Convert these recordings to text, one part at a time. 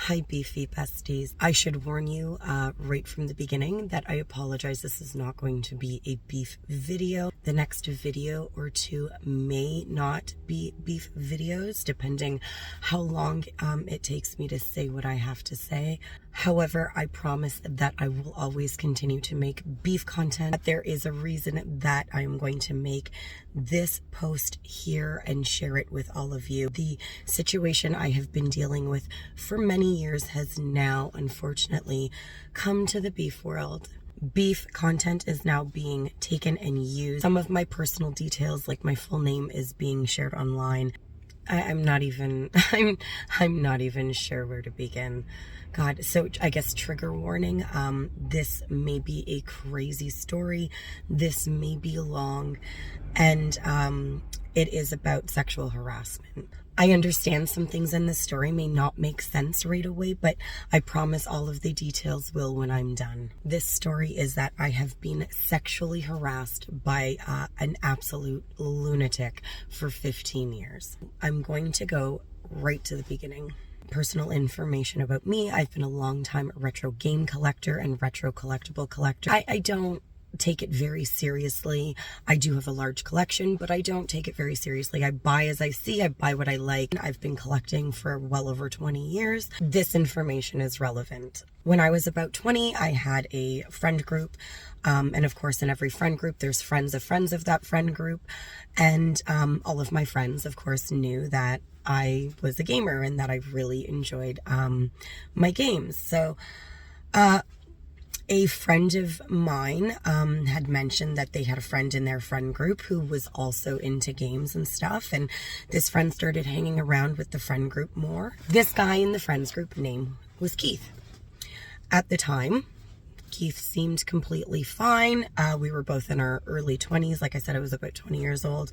Hi, Beefy Besties. I should warn you right from the beginning that I apologize. This is not going to be a beef video. The next video or two may not be beef videos, depending how long it takes me to say what I have to say. However, I promise that I will always continue to make beef content. There is a reason that I am going to make this post here and share it with all of you. The situation I have been dealing with for many years has now, unfortunately, come to the beef world. Beef content is now being taken and used. Some of my personal details, like my full name, is being shared online. I'm not even sure where to begin. God, so I guess trigger warning. This may be a crazy story. This may be long, and it is about sexual harassment. I understand some things in this story may not make sense right away, but I promise all of the details will when I'm done. This story is that I have been sexually harassed by an absolute lunatic for 15 years. I'm going to go right to the beginning. Personal information about me. I've been a long-time retro game collector and retro collectible collector. I don't take it very seriously. I do have a large collection, but I don't take it very seriously. I buy as I see. I buy what I like. I've been collecting for well over 20 years. This information is relevant. When I was about 20, I had a friend group. And of course, in every friend group, there's friends of that friend group. And all of my friends, of course, knew that I was a gamer and that I really enjoyed my games. So a friend of mine had mentioned that they had a friend in their friend group who was also into games and stuff. And this friend started hanging around with the friend group more. This guy in the friends group name was Keith. At the time, Keith seemed completely fine. We were both in our early 20s. Like I said, I was about 20 years old.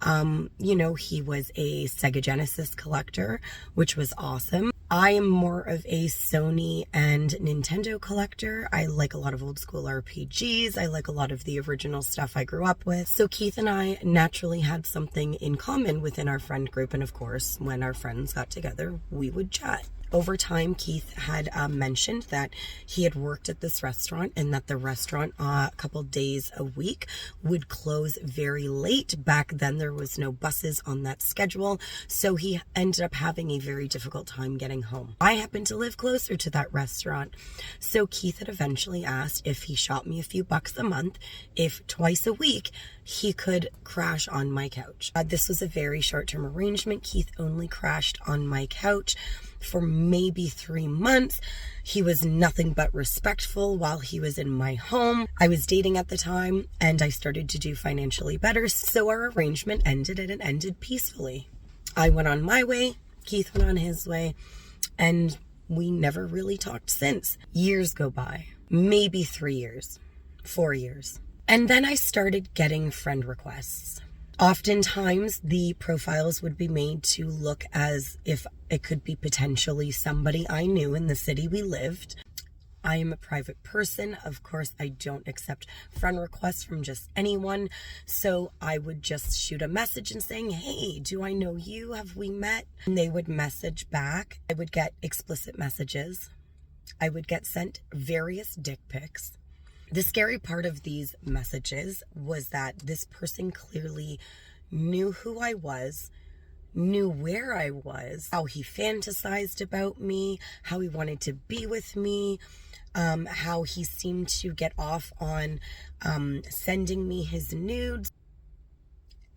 You know, he was a Sega Genesis collector, which was awesome. I am more of a Sony and Nintendo collector. I like a lot of old school RPGs. I like a lot of the original stuff I grew up with. So Keith and I naturally had something in common within our friend group. And of course, when our friends got together, we would chat. Over time, Keith had mentioned that he had worked at this restaurant and that the restaurant a couple days a week would close very late. Back then, there was no buses on that schedule, so he ended up having a very difficult time getting home. I happened to live closer to that restaurant, so Keith had eventually asked if he shot me a few bucks a month, if twice a week he could crash on my couch. This was a very short-term arrangement. Keith only crashed on my couch for maybe 3 months. He was nothing but respectful while he was in my home. I was dating at the time and I started to do financially better, so our arrangement ended and it ended peacefully. I went on my way, Keith went on his way, and we never really talked since. Years go by, maybe 3 years, 4 years. And then I started getting friend requests. Oftentimes, the profiles would be made to look as if it could be potentially somebody I knew in the city we lived. I am a private person. Of course, I don't accept friend requests from just anyone. So I would just shoot a message and saying, hey, do I know you? Have we met? And they would message back. I would get explicit messages. I would get sent various dick pics. The scary part of these messages was that this person clearly knew who I was, knew where I was, how he fantasized about me, how he wanted to be with me, how he seemed to get off on sending me his nudes.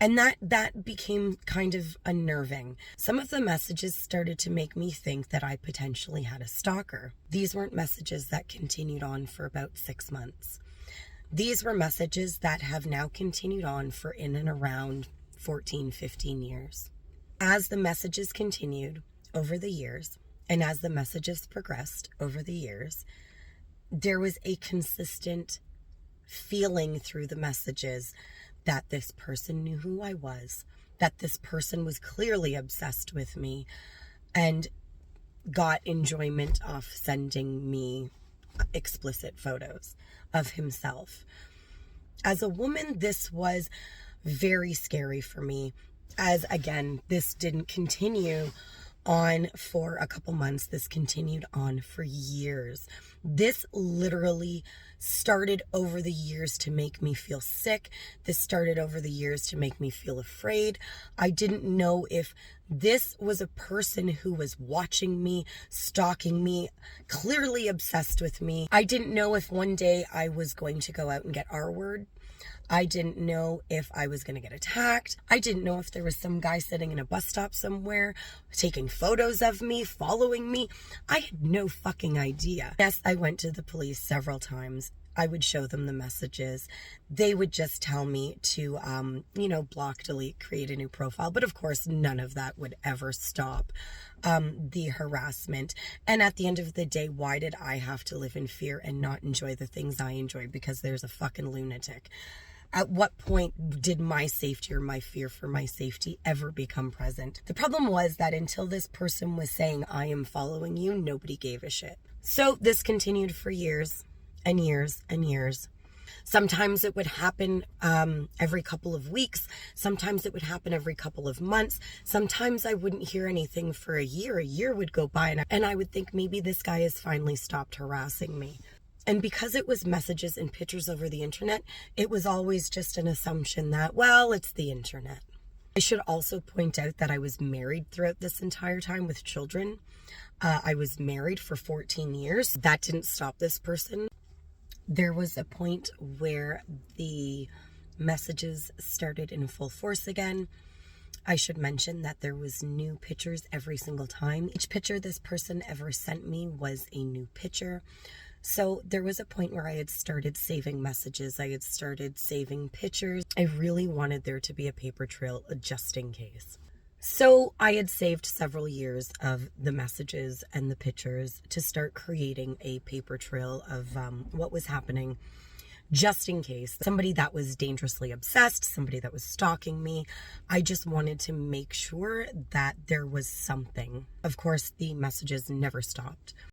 And that became kind of unnerving. Some of the messages started to make me think that I potentially had a stalker. These weren't messages that continued on for about 6 months. These were messages that have now continued on for in and around 14, 15 years. As the messages continued over the years, and as the messages progressed over the years, there was a consistent feeling through the messages that this person knew who I was, that this person was clearly obsessed with me and got enjoyment off sending me explicit photos of himself. As a woman, this was very scary for me, as again, this didn't continue on for a couple months. This continued on for years. This literally started over the years to make me feel sick. This started over the years to make me feel afraid. I didn't know if this was a person who was watching me, stalking me, clearly obsessed with me. I didn't know if one day I was going to go out and get R-word. I didn't know if I was going to get attacked. I didn't know if there was some guy sitting in a bus stop somewhere, taking photos of me, following me. I had no fucking idea. Yes, I went to the police several times. I would show them the messages. They would just tell me to, block, delete, create a new profile. But of course, none of that would ever stop the harassment. And at the end of the day, why did I have to live in fear and not enjoy the things I enjoy? Because there's a fucking lunatic. At what point did my safety or my fear for my safety ever become present? The problem was that until this person was saying, I am following you, nobody gave a shit. So this continued for years and years and years. Sometimes it would happen every couple of weeks. Sometimes it would happen every couple of months. Sometimes I wouldn't hear anything for a year. A year would go by and I would think maybe this guy has finally stopped harassing me. And because it was messages and pictures over the internet, it was always just an assumption that, well, it's the internet. I should also point out that I was married throughout this entire time with children. I was married for 14 years. That didn't stop this person. There was a point where the messages started in full force again. I should mention that there was new pictures every single time. Each picture this person ever sent me was a new picture. So there was a point where I had started saving messages. I had started saving pictures. I really wanted there to be a paper trail just in case. So I had saved several years of the messages and the pictures to start creating a paper trail of what was happening, just in case. Somebody that was dangerously obsessed, somebody that was stalking me. I just wanted to make sure that there was something. Of course, the messages never stopped.